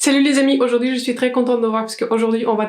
Salut les amis, aujourd'hui je suis très contente de voir parce qu'aujourd'hui on va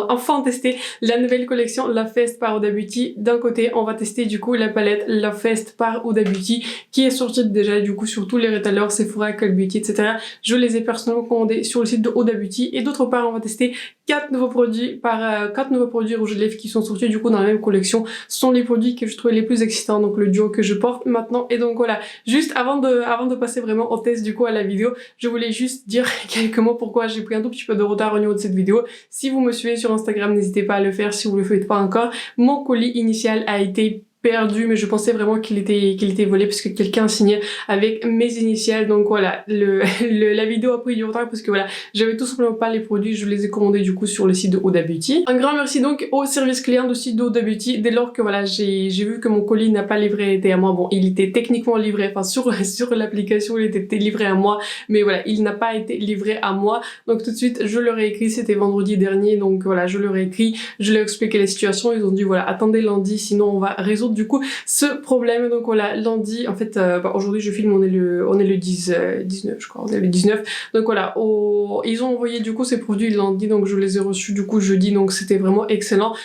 enfin tester la nouvelle collection Love Fest par Huda Beauty. D'un côté on va tester du coup la palette Love Fest par Huda Beauty qui est sortie déjà du coup sur tous les retailers, Sephora, Cult Beauty, etc. Je les ai personnellement commandés sur le site de Huda Beauty et d'autre part on va tester 4 nouveaux produits rouge à lèvres qui sont sortis du coup dans la même collection. Ce sont les produits que je trouvais les plus excitants, donc le duo que je porte maintenant. Et donc voilà, juste avant de passer vraiment au test du coup à la vidéo, je voulais juste dire quelques mots pourquoi j'ai pris un tout petit peu de retard au niveau de cette vidéo. Si vous me suivez sur Instagram, n'hésitez pas à le faire si vous le faites pas encore. Mon colis initial a été perdu, mais je pensais vraiment qu'il était volé parce que quelqu'un signait avec mes initiales. Donc voilà, la vidéo a pris du retard parce que voilà, j'avais tout simplement pas les produits, je les ai commandés du coup sur le site de Huda Beauty. Un grand merci donc au service client du site de Huda Beauty. Dès lors que voilà, j'ai vu que mon colis n'a pas été à moi. Bon, il était techniquement livré, enfin sur l'application il était livré à moi, mais voilà, il n'a pas été livré à moi. Donc tout de suite, je leur ai écrit, c'était vendredi dernier, donc voilà, je leur ai écrit, je leur ai expliqué la situation, ils ont dit voilà, attendez lundi, sinon on va résoudre du coup ce problème. Donc voilà, lundi en fait aujourd'hui je filme, on est le 19 je crois, on est le 19, donc voilà, ils ont envoyé du coup ces produits lundi, donc je les ai reçus du coup jeudi, donc c'était vraiment excellent.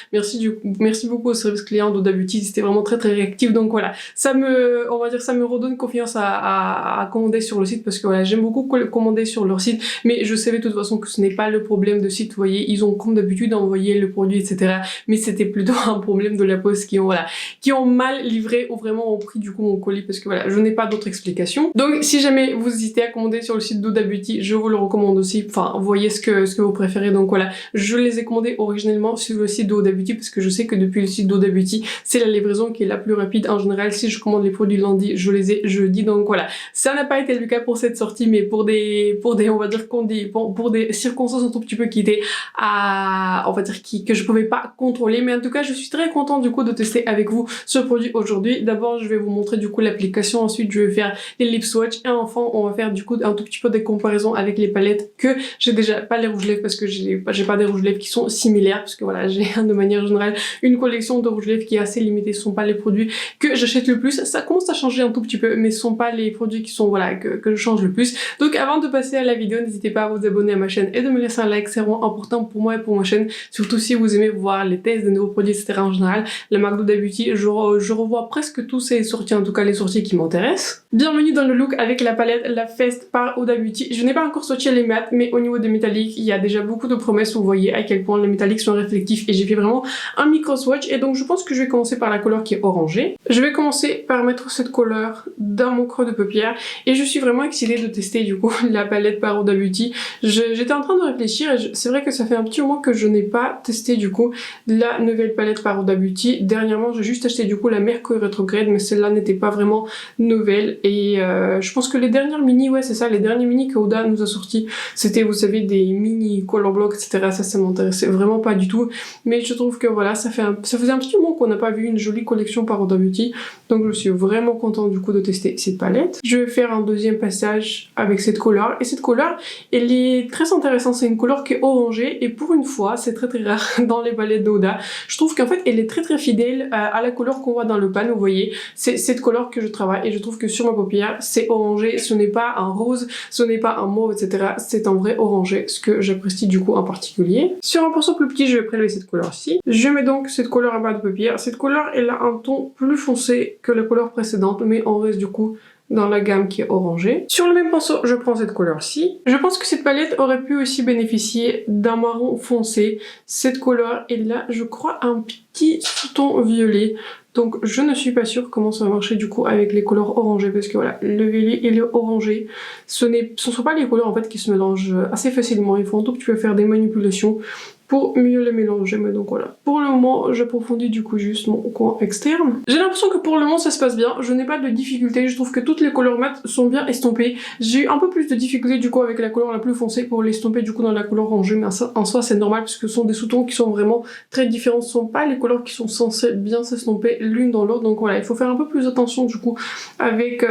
Merci beaucoup au service client d'Huda Beauty, c'était vraiment très réactif. Donc voilà, ça me redonne confiance à commander sur le site parce que voilà, j'aime beaucoup commander sur leur site, mais je savais de toute façon que ce n'est pas le problème de site. Vous voyez, ils ont comme d'habitude envoyé le produit etc, mais c'était plutôt un problème de la poste qui ont mal livré ou vraiment ont pris du coup mon colis, parce que voilà, je n'ai pas d'autre explication. Donc si jamais vous hésitez à commander sur le site d'Huda Beauty, je vous le recommande aussi. Enfin, voyez ce que vous préférez. Donc voilà, je les ai commandés originellement sur le site d'Huda Beauty parce que je sais que depuis le site d'Huda Beauty, c'est la livraison qui est la plus rapide. En général, si je commande les produits lundi, je les ai jeudi. Donc voilà, ça n'a pas été le cas pour cette sortie, mais pour des on va dire pour des circonstances un tout petit peu qui étaient on va dire que je pouvais pas contrôler. Mais en tout cas, je suis très contente du coup de tester avec vous ce produit aujourd'hui. D'abord je vais vous montrer du coup l'application, ensuite je vais faire les lip swatch et enfin on va faire du coup un tout petit peu des comparaisons avec les palettes que j'ai déjà, pas les rouges lèvres parce que j'ai pas des rouges lèvres qui sont similaires, parce que voilà, j'ai de manière générale une collection de rouges lèvres qui est assez limitée. Ce sont pas les produits que j'achète le plus, ça commence à changer un tout petit peu, mais ce sont pas les produits qui sont voilà que je change le plus. Donc avant de passer à la vidéo, n'hésitez pas à vous abonner à ma chaîne et de me laisser un like, c'est vraiment important pour moi et pour ma chaîne, surtout si vous aimez voir les tests de nouveaux produits etc. En général, la marque d'Huda Beauty, je revois presque tous ces sorties, en tout cas les sorties qui m'intéressent. Bienvenue dans le look avec la palette Love Fest par Huda Beauty. Je n'ai pas encore swatché les mattes, mais au niveau des métalliques, il y a déjà beaucoup de promesses. Vous voyez à quel point les métalliques sont réflectifs et j'ai fait vraiment un micro swatch. Et donc je pense que je vais commencer par la couleur qui est orangée. Je vais commencer par mettre cette couleur dans mon creux de paupière et je suis vraiment excitée de tester du coup la palette par Huda Beauty. J'étais en train de réfléchir et c'est vrai que ça fait un petit moment que je n'ai pas testé du coup la nouvelle palette par Huda Beauty. Dernièrement, j'ai juste acheté du coup la Mercury Retrograde, mais celle-là n'était pas vraiment nouvelle. Et je pense que les dernières mini, ouais c'est ça, les derniers mini que Huda nous a sortis, c'était, vous savez, des mini color block etc. Ça m'intéressait vraiment pas du tout. Mais je trouve que voilà, ça faisait un petit moment qu'on n'a pas vu une jolie collection par Huda Beauty. Donc je suis vraiment contente du coup de tester cette palette. Je vais faire un deuxième passage avec cette couleur. Et cette couleur, elle est très intéressante. C'est une couleur qui est orangée. Et pour une fois, c'est très rare dans les palettes d'Huda. Je trouve qu'en fait, elle est très fidèle à la couleur qu'on voit dans le pan. Vous voyez, c'est cette couleur que je travaille. Et je trouve que sur ma paupière, c'est orangé. Ce n'est pas un rose, ce n'est pas un mauve, etc. C'est un vrai orangé, ce que j'apprécie du coup en particulier. Sur un pinceau plus petit, je vais prélever cette couleur-ci. Je mets donc cette couleur à bas de paupière. Cette couleur, elle a un ton plus foncé que la couleur précédente, mais on reste du coup dans la gamme qui est orangée. Sur le même pinceau, je prends cette couleur-ci. Je pense que cette palette aurait pu aussi bénéficier d'un marron foncé. Cette couleur, elle a, je crois, un petit sous-ton violet. Donc je ne suis pas sûre comment ça va marcher du coup avec les couleurs orangées, parce que voilà, le violet et le orangé, ce ne sont pas les couleurs en fait qui se mélangent assez facilement. Il faut un tout petit peu faire des manipulations pour mieux les mélanger, mais donc voilà. Pour le moment, j'approfondis du coup juste mon coin externe. J'ai l'impression que pour le moment ça se passe bien, je n'ai pas de difficultés, je trouve que toutes les couleurs mates sont bien estompées. J'ai eu un peu plus de difficultés du coup avec la couleur la plus foncée pour l'estomper du coup dans la couleur orangée, mais en soi c'est normal parce que ce sont des sous-tons qui sont vraiment très différents, ce sont pas les couleurs qui sont censées bien s'estomper l'une dans l'autre, donc voilà, il faut faire un peu plus attention du coup avec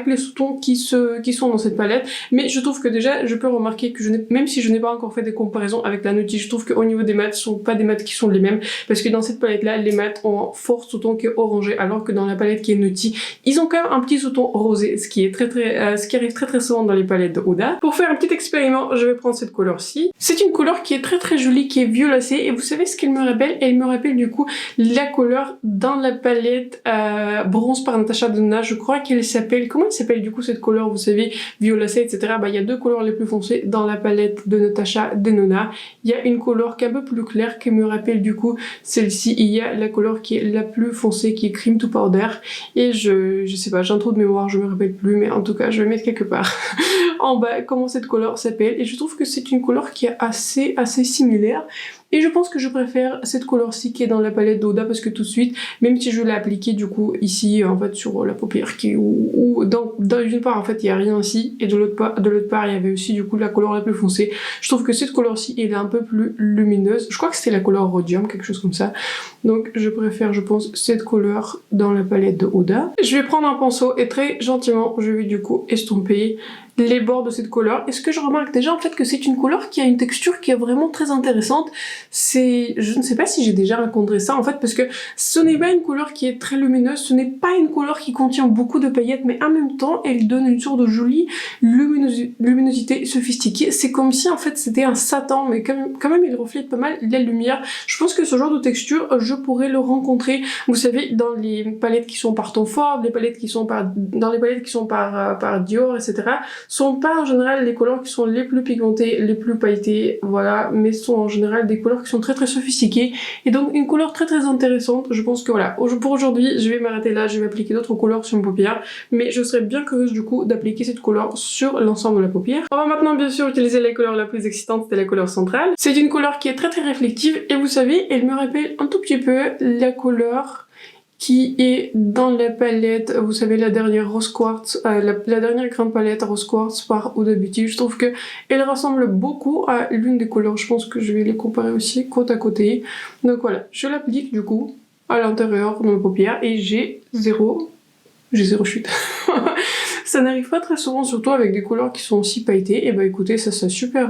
les sous-tons qui sont dans cette palette. Mais je trouve que déjà, je peux remarquer que même si je n'ai pas encore fait des comparaisons avec la Nutty, je trouve que qu'au niveau des mats, ce sont pas des mats qui sont les mêmes, parce que dans cette palette là, les mats ont un fort sous-ton qui est orangé, alors que dans la palette qui est Nutty, ils ont quand même un petit sous-ton rosé, ce qui arrive très souvent dans les palettes de Huda. Pour faire un petit expériment, je vais prendre cette couleur-ci. C'est une couleur qui est très jolie, qui est violacée, et vous savez ce qu'elle me rappelle? Elle me rappelle du coup la couleur dans la palette Bronze par Natasha Denona. Je crois qu'elle s'appelle, comment elle s'appelle du coup cette couleur, vous savez, violacée, etc. Bah il y a deux couleurs les plus foncées dans la palette de Natasha Denona. Il y a une couleur qui est un peu plus claire, qui me rappelle du coup celle-ci. Il y a la couleur qui est la plus foncée, qui est Cream to Powder, et je sais pas, j'ai un trou de mémoire, je me rappelle plus, mais en tout cas je vais mettre quelque part en bas comment cette couleur s'appelle, et je trouve que c'est une couleur qui est assez similaire. Et je pense que je préfère cette couleur-ci qui est dans la palette d'Huda, parce que tout de suite, même si je l'ai appliquée du coup ici en fait sur la paupière, d'une part en fait il n'y a rien ici, et de l'autre part il y avait aussi du coup la couleur la plus foncée. Je trouve que cette couleur-ci elle est un peu plus lumineuse. Je crois que c'était la couleur Rhodium, quelque chose comme ça. Donc je préfère, je pense, cette couleur dans la palette de Huda. Je vais prendre un pinceau et très gentiment je vais du coup estomper les bords de cette couleur. Et ce que je remarque déjà en fait que c'est une couleur qui a une texture qui est vraiment très intéressante. Je ne sais pas si j'ai déjà rencontré ça en fait, parce que ce n'est pas une couleur qui est très lumineuse, ce n'est pas une couleur qui contient beaucoup de paillettes, mais en même temps elle donne une sorte de jolie luminosité sophistiquée. C'est comme si en fait c'était un satin, mais quand même il reflète pas mal la lumière. Je pense que ce genre de texture je pourrais le rencontrer, vous savez, dans les palettes qui sont par Tom Ford, dans les palettes qui sont par Dior, etc. Sont pas en général les couleurs qui sont les plus pigmentées, les plus pailletées, voilà, mais sont en général des couleurs qui sont très sophistiquées, et donc une couleur très intéressante. Je pense que voilà, pour aujourd'hui je vais m'arrêter là, je vais appliquer d'autres couleurs sur mes paupières, mais je serais bien curieuse du coup d'appliquer cette couleur sur l'ensemble de la paupière. On va maintenant bien sûr utiliser la couleur la plus excitante, c'est la couleur centrale. C'est une couleur qui est très réflective, et vous savez, elle me rappelle un tout petit peu la couleur qui est dans la palette, vous savez, la dernière Rose Quartz, la dernière grande palette Rose Quartz par Huda Beauty. Je trouve que elle ressemble beaucoup à l'une des couleurs. Je pense que je vais les comparer aussi côte à côté. Donc voilà, je l'applique du coup à l'intérieur de mes paupières, et j'ai zéro chute. Ça n'arrive pas très souvent, surtout avec des couleurs qui sont aussi pailletées. Et bah écoutez, ça super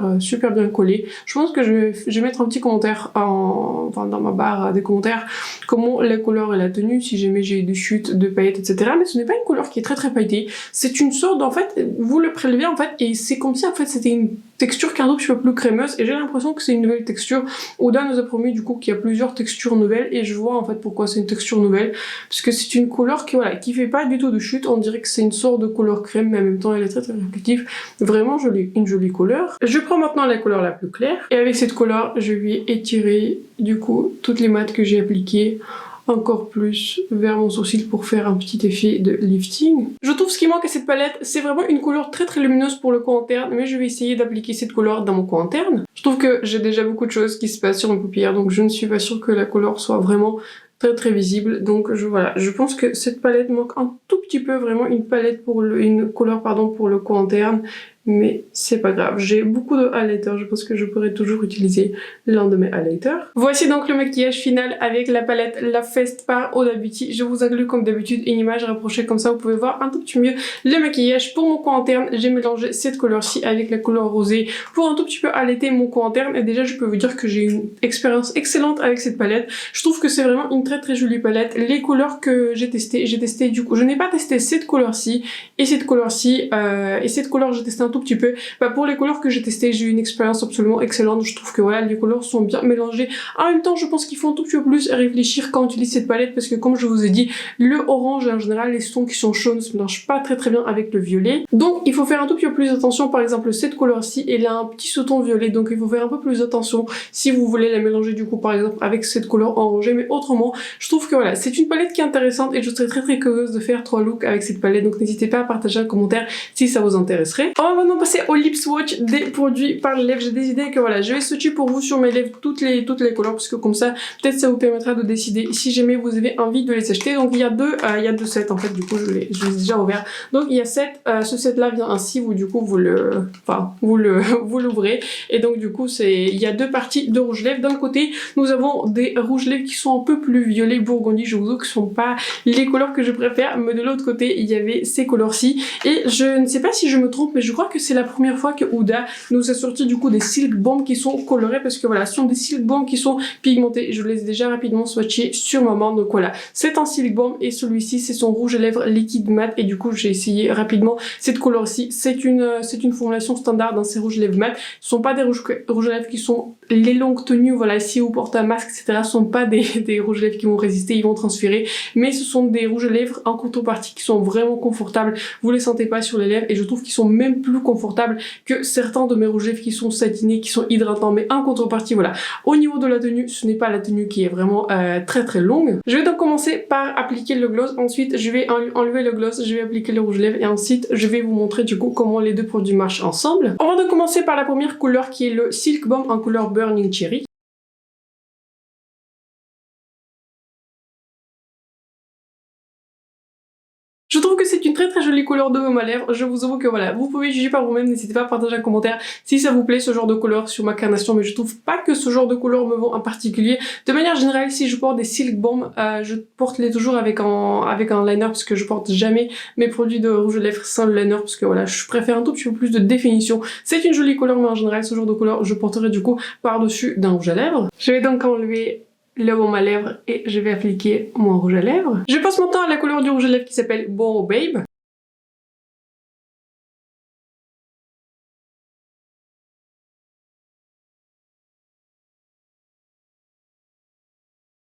bien collé. Je pense que je vais mettre un petit commentaire dans ma barre des commentaires comment la couleur est la tenue, si jamais j'ai des chutes de paillettes, etc. Mais ce n'est pas une couleur qui est très pailletée. C'est une sorte, en fait, vous le prélevez en fait, et c'est comme si en fait c'était une texture qui est un tout petit peu plus crémeuse, et j'ai l'impression que c'est une nouvelle texture. Huda nous a promis du coup qu'il y a plusieurs textures nouvelles, et je vois en fait pourquoi c'est une texture nouvelle, parce que c'est une couleur qui fait pas du tout de chute. On dirait que c'est une sorte de couleur crème, mais en même temps elle est très réflective, vraiment jolie, une jolie couleur. Je prends maintenant la couleur la plus claire, et avec cette couleur je vais étirer du coup toutes les mats que j'ai appliquées encore plus vers mon sourcil pour faire un petit effet de lifting. Je trouve ce qui manque à cette palette, c'est vraiment une couleur très lumineuse pour le coin interne, mais je vais essayer d'appliquer cette couleur dans mon coin interne. Je trouve que j'ai déjà beaucoup de choses qui se passent sur mes paupières, donc je ne suis pas sûre que la couleur soit vraiment très visible. Donc voilà, je pense que cette palette manque un tout petit peu, vraiment une couleur pour le coin interne, mais c'est pas grave. J'ai beaucoup de highlighters, je pense que je pourrais toujours utiliser l'un de mes highlighters. Voici donc le maquillage final avec la palette La Feste par Huda Beauty. Je vous inclus comme d'habitude une image rapprochée, comme ça vous pouvez voir un tout petit peu mieux le maquillage. Pour mon coin interne, j'ai mélangé cette couleur-ci avec la couleur rosée pour un tout petit peu highlighter mon coin interne, et déjà je peux vous dire que j'ai une expérience excellente avec cette palette. Je trouve que c'est vraiment une très jolie palette. Les couleurs que j'ai testé du coup, je n'ai pas testé cette couleur-ci et cette couleur-ci, et cette couleur j'ai testé un tout petit peu. Bah, pour les couleurs que j'ai testées, j'ai eu une expérience absolument excellente. Je trouve que voilà, les couleurs sont bien mélangées. En même temps, je pense qu'il faut un tout petit peu plus réfléchir quand on utilise cette palette, parce que comme je vous ai dit, le orange en général, les tons qui sont chauds ne se mélangent pas très bien avec le violet. Donc il faut faire un tout petit peu plus attention. Par exemple, cette couleur-ci, elle a un petit sous-ton violet, donc il faut faire un peu plus attention si vous voulez la mélanger du coup par exemple avec cette couleur orangée. Mais autrement, je trouve que voilà, c'est une palette qui est intéressante, et je serais très curieuse de faire 3 looks avec cette palette. Donc n'hésitez pas à partager un commentaire si ça vous intéresserait. On va maintenant passer au lip swatch des produits par les lèvres. J'ai décidé que voilà, je vais swatcher pour vous sur mes lèvres toutes les couleurs, parce que comme ça peut-être ça vous permettra de décider si jamais vous avez envie de les acheter. Donc il y a deux sets en fait, du coup je les ai déjà ouverts. Donc il y a ce set là vient ainsi, vous du coup vous l'ouvrez, et donc du coup il y a deux parties de rouge lèvres. D'un côté nous avons des rouges lèvres qui sont un peu plus violet burgundy, je vous avoue que ce sont pas les couleurs que je préfère, mais de l'autre côté il y avait ces couleurs ci, et je ne sais pas si je me trompe, mais je crois que c'est la première fois que Huda nous a sorti du coup des Silk Bombs qui sont colorés parce que voilà, ce sont des Silk Bombs qui sont pigmentés. Je les ai déjà rapidement swatchés sur ma main, donc voilà. C'est un Silk Bomb et celui-ci c'est son rouge à lèvres liquide mat et du coup j'ai essayé rapidement cette couleur-ci. C'est une formulation standard dans ces rouges à lèvres mat. Ce sont pas des rouges à lèvres qui sont les longues tenues, voilà, si vous portez un masque, etc. Ce sont pas des rouges à lèvres qui vont résister, ils vont transférer, mais ce sont des rouges à lèvres en contrepartie qui sont vraiment confortables. Vous les sentez pas sur les lèvres et je trouve qu'ils sont même plus confortables que certains de mes rouges à lèvres qui sont satinés, qui sont hydratants, mais en contrepartie, voilà. Au niveau de la tenue, ce n'est pas la tenue qui est vraiment très longue. Je vais donc commencer par appliquer le gloss, ensuite je vais enlever le gloss, je vais appliquer le rouge à lèvres et ensuite je vais vous montrer du coup comment les deux produits marchent ensemble. On va donc commencer par la première couleur qui est le Silk Bomb en couleur Burning Cherry. Je trouve que c'est une très jolie couleur de baume à lèvres. Je vous avoue que voilà, vous pouvez juger par vous-même, n'hésitez pas à partager un commentaire si ça vous plaît ce genre de couleur sur ma carnation, mais je trouve pas que ce genre de couleur me vont en particulier. De manière générale, si je porte des Silk Bombs, je porte les toujours avec un liner parce que je porte jamais mes produits de rouge à lèvres sans le liner parce que voilà, je préfère un tout petit peu plus de définition. C'est une jolie couleur, mais en général, ce genre de couleur, je porterai du coup par-dessus d'un rouge à lèvres. Je vais donc enlever le baume à lèvres et je vais appliquer mon rouge à lèvres. Je passe maintenant à la couleur du rouge à lèvres qui s'appelle Borrow Babe.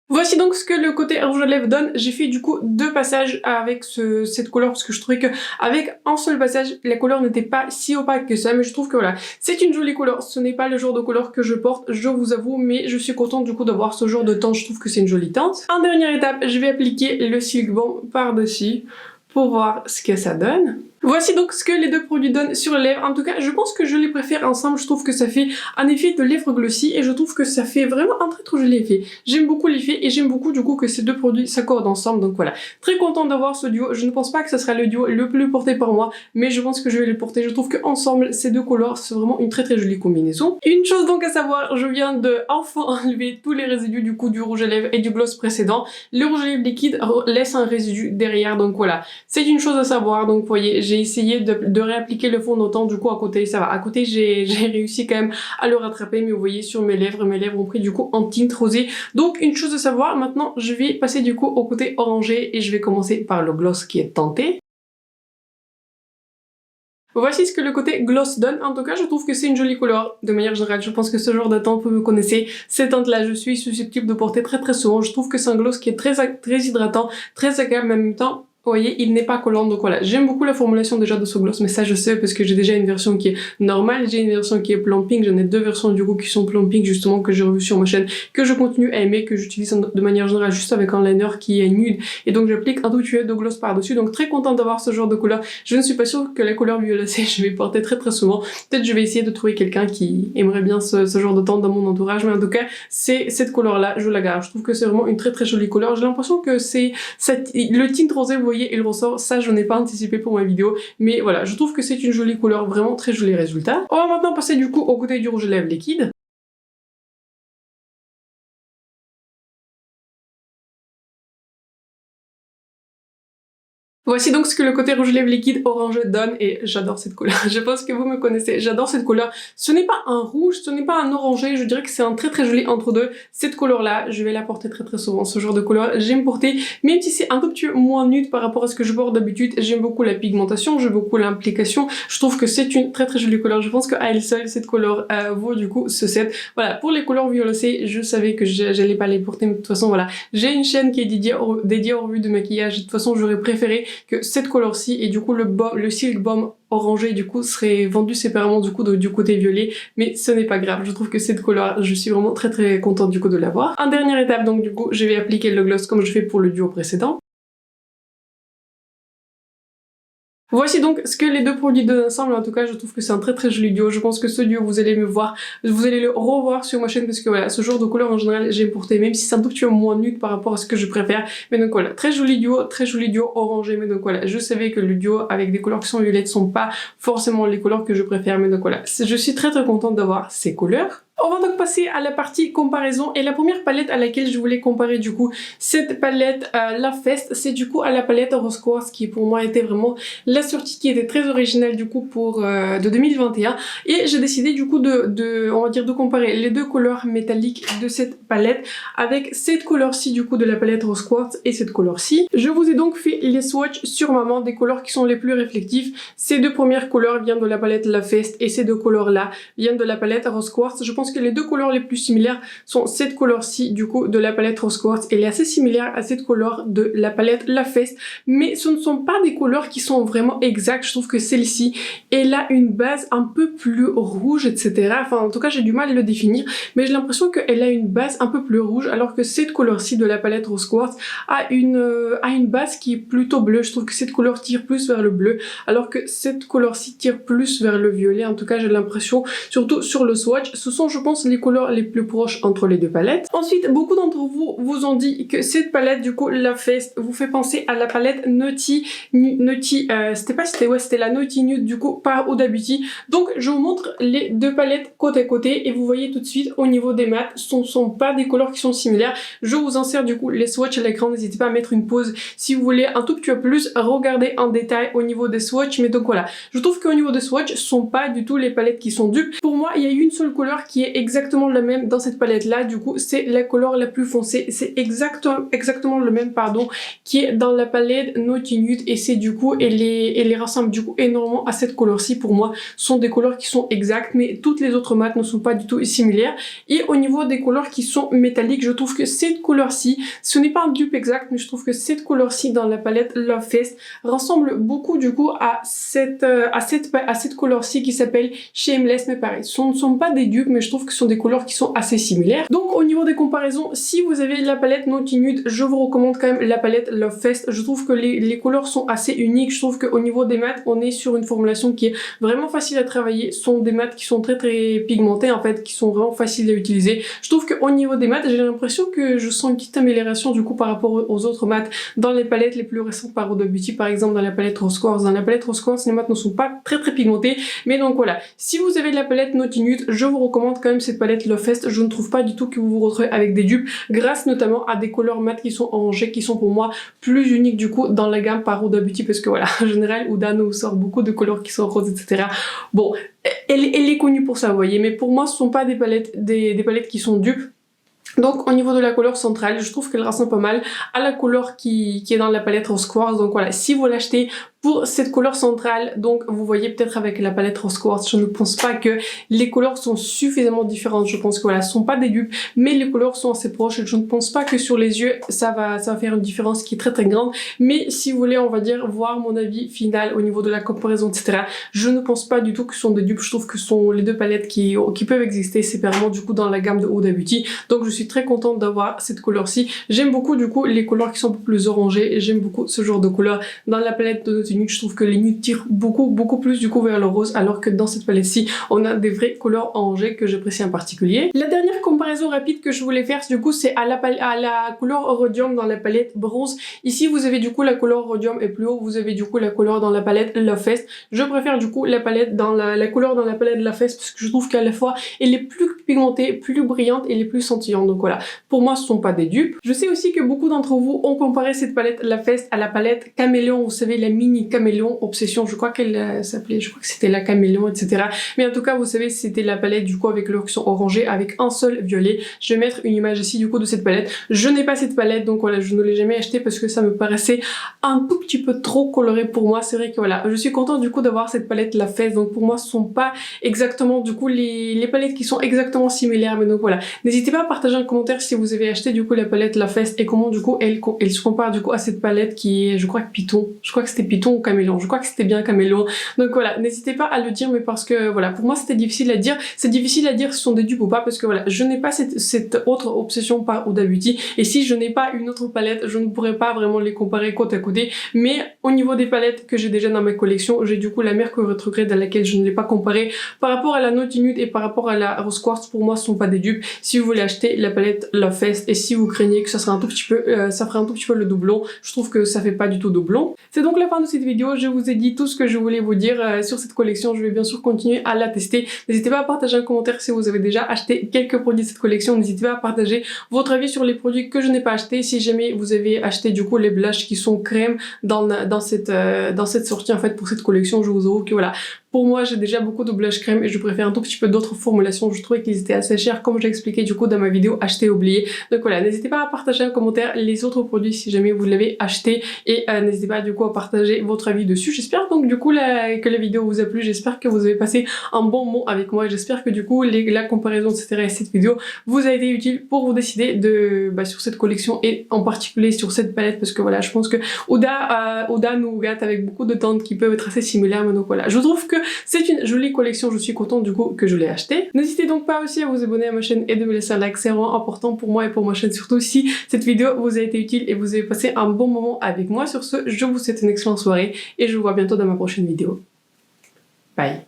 Voici donc ce que le côté rouge à lèvres donne. J'ai fait du coup 2 passages avec cette couleur parce que je trouvais que avec un seul passage, la couleur n'était pas si opaque que ça, mais je trouve que voilà, c'est une jolie couleur. Ce n'est pas le genre de couleur que je porte, je vous avoue, mais je suis contente du coup d'avoir ce genre de teinte. Je trouve que c'est une jolie teinte. En dernière étape, je vais appliquer le Silk Bomb par-dessus pour voir ce que ça donne. Voici donc ce que les deux produits donnent sur les lèvres. En tout cas, je pense que je les préfère ensemble. Je trouve que ça fait un effet de lèvres glossy et je trouve que ça fait vraiment un très joli effet. J'aime beaucoup l'effet et j'aime beaucoup du coup que ces deux produits s'accordent ensemble. Donc voilà, très contente d'avoir ce duo. Je ne pense pas que ce sera le duo le plus porté par moi, mais je pense que je vais le porter. Je trouve que ensemble, ces deux couleurs, c'est vraiment une très jolie combinaison. Une chose donc à savoir, je viens de enfin enlever tous les résidus du coup du rouge à lèvres et du gloss précédent. Le rouge à lèvres liquide laisse un résidu derrière, donc voilà. C'est une chose à savoir, donc vous voyez, j'ai essayé de réappliquer le fond de teint du coup à côté, ça va. À côté, j'ai réussi quand même à le rattraper, mais vous voyez sur mes lèvres ont pris du coup en teinte rosée. Donc une chose à savoir, maintenant je vais passer du coup au côté orangé et je vais commencer par le gloss qui est teinté. Voici ce que le côté gloss donne. En tout cas, je trouve que c'est une jolie couleur. De manière générale, je pense que ce genre de teinte, vous me connaissez, ces teintes-là, je suis susceptible de porter très souvent. Je trouve que c'est un gloss qui est très hydratant, très agréable, mais en même temps, vous voyez, il n'est pas collant, donc voilà. J'aime beaucoup la formulation déjà de ce gloss, mais ça je sais parce que j'ai déjà une version qui est normale, j'ai une version qui est plumping, j'en ai 2 versions du coup qui sont plumping justement que j'ai revues sur ma chaîne, que je continue à aimer, que j'utilise de manière générale juste avec un liner qui est nude, et donc j'applique un tout petit peu de gloss par-dessus, donc très contente d'avoir ce genre de couleur. Je ne suis pas sûre que la couleur violacée je vais porter très souvent, peut-être je vais essayer de trouver quelqu'un qui aimerait bien ce genre de teinte dans mon entourage, mais en tout cas, c'est cette couleur-là, je la garde. Je trouve que c'est vraiment une très jolie couleur, j'ai l'impression que c'est le tint rosé, vous voyez, il ressort, ça je n'ai pas anticipé pour ma vidéo, mais voilà, je trouve que c'est une jolie couleur, vraiment très joli résultat. On va maintenant passer du coup au côté du rouge à lèvres liquide. Voici donc ce que le côté rouge à lèvres liquide orange donne et j'adore cette couleur. Je pense que vous me connaissez, j'adore cette couleur. Ce n'est pas un rouge, ce n'est pas un orangé, je dirais que c'est un très joli entre deux. Cette couleur là, je vais la porter très souvent, ce genre de couleur, j'aime porter, même si c'est un peu plus moins nude par rapport à ce que je porte d'habitude, j'aime beaucoup la pigmentation, j'aime beaucoup l'implication, je trouve que c'est une très jolie couleur. Je pense qu'à elle seule, cette couleur vaut du coup ce set. Voilà, pour les couleurs violacées, je savais que j'allais pas les porter, mais de toute façon voilà, j'ai une chaîne qui est dédiée aux revues de maquillage, de toute façon j'aurais préféré que cette couleur-ci et du coup le Silk Bomb orangé du coup serait vendu séparément du coup du côté violet, mais ce n'est pas grave, je trouve que cette couleur, je suis vraiment très contente du coup de l'avoir. En dernière étape donc du coup je vais appliquer le gloss comme je fais pour le duo précédent. Voici donc ce que les deux produits donnent ensemble. En tout cas, je trouve que c'est un très joli duo. Je pense que ce duo, vous allez vous allez le revoir sur ma chaîne parce que voilà, ce genre de couleur en général, j'aime porter, même si c'est un tout petit peu moins nude par rapport à ce que je préfère. Mais donc voilà, très joli duo orangé. Mais donc voilà, je savais que le duo avec des couleurs qui sont violettes sont pas forcément les couleurs que je préfère. Mais donc voilà, je suis très contente d'avoir ces couleurs. On va donc passer à la partie comparaison et la première palette à laquelle je voulais comparer du coup cette palette La Fest, c'est du coup à la palette Rose Quartz qui pour moi était vraiment la sortie qui était très originale du coup pour de 2021 et j'ai décidé du coup on va dire de comparer les deux couleurs métalliques de cette palette avec cette couleur-ci du coup de la palette Rose Quartz et cette couleur-ci. Je vous ai donc fait les swatchs sur maman des couleurs qui sont les plus réflectifs. Ces deux premières couleurs viennent de la palette La Fest et ces deux couleurs-là viennent de la palette Rose Quartz. Je pense que les deux couleurs les plus similaires sont cette couleur-ci du coup de la palette Rose Quartz. Elle est assez similaire à cette couleur de la palette La Fest, mais ce ne sont pas des couleurs qui sont vraiment exactes. Je trouve que celle-ci, elle a une base un peu plus rouge, etc. Enfin, en tout cas, j'ai du mal à le définir, mais j'ai l'impression qu'elle a une base un peu plus rouge, alors que cette couleur-ci de la palette Rose Quartz a une base qui est plutôt bleue. Je trouve que cette couleur tire plus vers le bleu, alors que cette couleur-ci tire plus vers le violet. En tout cas, j'ai l'impression, surtout sur le swatch, ce sont, je pense, les couleurs les plus proches entre les deux palettes. Ensuite, beaucoup d'entre vous vous ont dit que cette palette, du coup, La Fest, vous fait penser à la palette Naughty, c'était la Naughty Nude, du coup, par Huda Beauty. Donc, je vous montre les deux palettes côte à côté et vous voyez tout de suite au niveau des mats, ce ne sont pas des couleurs qui sont similaires. Je vous insère du coup les swatchs à l'écran, n'hésitez pas à mettre une pause si vous voulez un tout petit peu plus regarder en détail au niveau des swatchs. Mais donc voilà, je trouve qu'au niveau des swatchs, ce sont pas du tout les palettes qui sont dupes. Pour moi, il y a une seule couleur qui est exactement la même dans cette palette là, du coup c'est la couleur la plus foncée, c'est exactement le même pardon qui est dans la palette Naughty Nude et c'est du coup, elle les rassemble du coup énormément à cette couleur-ci. Pour moi, sont des couleurs qui sont exactes, mais toutes les autres mates ne sont pas du tout similaires. Et au niveau des couleurs qui sont métalliques, je trouve que cette couleur-ci, ce n'est pas un dupe exact, mais je trouve que cette couleur-ci dans la palette Love Fest ressemble beaucoup du coup à cette couleur-ci qui s'appelle Shameless, mais pareil, ce ne sont pas des dupes, mais je trouve que ce sont des couleurs qui sont assez similaires. Donc au niveau des comparaisons, si vous avez la palette Naughty Nude, je vous recommande quand même la palette Love Fest. Je trouve que les couleurs sont assez uniques. Je trouve qu'au niveau des mats, on est sur une formulation qui est vraiment facile à travailler. Ce sont des mats qui sont très pigmentés en fait, qui sont vraiment faciles à utiliser. Je trouve qu'au niveau des mats, j'ai l'impression que je sens une petite amélioration du coup par rapport aux autres mats dans les palettes les plus récentes par Huda Beauty, par exemple dans la palette Rose Quartz. Dans la palette Rose Quartz, les mats ne sont pas très pigmentés, mais donc voilà. Si vous avez la palette Naughty Nude, je vous recommande quand même cette palette Love Fest. Je ne trouve pas du tout que vous vous retrouvez avec des dupes, grâce notamment à des couleurs mat qui sont orangées, qui sont pour moi plus uniques du coup dans la gamme par Huda Beauty, parce que voilà, en général Huda nous sort beaucoup de couleurs qui sont roses, etc. Bon, elle est connue pour ça, vous voyez, mais pour moi ce sont pas des palettes qui sont dupes. Donc au niveau de la couleur centrale, je trouve qu'elle ressemble pas mal à la couleur qui est dans la palette Rose Quartz. Donc voilà, si vous l'achetez pour cette couleur centrale, donc vous voyez peut-être avec la palette Rose Quartz, je ne pense pas que les couleurs sont suffisamment différentes. Je pense que voilà, ce sont pas des dupes, mais les couleurs sont assez proches. Je ne pense pas que sur les yeux, ça va faire une différence qui est très grande. Mais si vous voulez, on va dire, voir mon avis final au niveau de la comparaison, etc., je ne pense pas du tout que ce sont des dupes. Je trouve que ce sont les deux palettes qui peuvent exister séparément du coup dans la gamme de Huda Beauty. Donc je suis très contente d'avoir cette couleur-ci. J'aime beaucoup du coup les couleurs qui sont un peu plus orangées et j'aime beaucoup ce genre de couleur dans la palette de Naughty Nude. Je trouve que les nudes tirent beaucoup plus du coup vers le rose, alors que dans cette palette-ci, on a des vraies couleurs orangées que j'apprécie en particulier. La dernière comparaison rapide que je voulais faire, du coup, c'est à la couleur rhodium dans la palette bronze. Ici, vous avez du coup la couleur rhodium et plus haut, vous avez du coup la couleur dans la palette Love Fest. Je préfère du coup la palette dans la couleur dans la palette Love Fest parce que je trouve qu'à la fois, elle est plus pigmentée, plus brillante et elle est plus scintillante. Donc voilà, pour moi, ce sont pas des dupes. Je sais aussi que beaucoup d'entre vous ont comparé cette palette Love Fest à la palette Caméléon, vous savez, la mini Caméléon Obsession, je crois qu'elle s'appelait, je crois que c'était la Caméléon, etc. Mais en tout cas, vous savez, c'était la palette du coup avec l'or qui sont orangés avec un seul violet. Je vais mettre une image ici du coup de cette palette. Je n'ai pas cette palette, donc voilà, je ne l'ai jamais achetée parce que ça me paraissait un tout petit peu trop coloré pour moi. C'est vrai que voilà, je suis contente du coup d'avoir cette palette Love Fest. Donc pour moi, ce sont pas exactement du coup les palettes qui sont exactement similaires, mais donc voilà. N'hésitez pas à partager un commentaire si vous avez acheté du coup la palette Love Fest et comment du coup elle se compare du coup à cette palette qui est, je crois que Python. Je crois que c'était Python ou Caméléon. Je crois que c'était bien Caméléon. Donc voilà, n'hésitez pas à le dire, mais parce que voilà, pour moi c'était difficile à dire. C'est difficile à dire si ce sont des dupes ou pas, parce que voilà, je n'ai pas cette autre obsession par Huda Beauty et si je n'ai pas une autre palette, je ne pourrais pas vraiment les comparer côte à côté. Mais au niveau des palettes que j'ai déjà dans ma collection, j'ai du coup la Mercury Retrograde dans laquelle je ne l'ai pas comparée par rapport à la Naughty Nude et par rapport à la Rose Quartz. Pour moi, ce sont pas des dupes. Si vous voulez acheter la palette Love Fest et si vous craignez que ça serait un tout petit peu, ça ferait un tout petit peu le doublon, je trouve que ça fait pas du tout doublon. C'est donc la fin de cette vidéo. Je vous ai dit tout ce que je voulais vous dire sur cette collection. Je vais bien sûr continuer à la tester. N'hésitez pas à partager un commentaire si vous avez déjà acheté quelques produits de cette collection. N'hésitez pas à partager votre avis sur les produits que je n'ai pas achetés. Si jamais vous avez acheté du coup les blushs qui sont crème dans cette sortie en fait pour cette collection, je vous avoue que voilà. Pour moi, j'ai déjà beaucoup de blush crème et je préfère un tout petit peu d'autres formulations. Je trouvais qu'ils étaient assez chers, comme j'ai expliqué du coup dans ma vidéo acheter oublié. Donc voilà, n'hésitez pas à partager en commentaire les autres produits si jamais vous l'avez acheté et n'hésitez pas du coup à partager votre avis dessus. J'espère donc du coup que la vidéo vous a plu, j'espère que vous avez passé un bon moment avec moi. J'espère que du coup la comparaison etc. et cette vidéo vous a été utile pour vous décider sur cette collection et en particulier sur cette palette parce que voilà, je pense que Huda nous gâte avec beaucoup de teintes qui peuvent être assez similaires. Mais donc voilà, je trouve que c'est une jolie collection, je suis contente du coup que je l'ai acheté. N'hésitez donc pas aussi à vous abonner à ma chaîne et de me laisser un like, c'est vraiment important pour moi et pour ma chaîne surtout si cette vidéo vous a été utile et vous avez passé un bon moment avec moi. Sur ce, je vous souhaite une excellente soirée et je vous vois bientôt dans ma prochaine vidéo. Bye.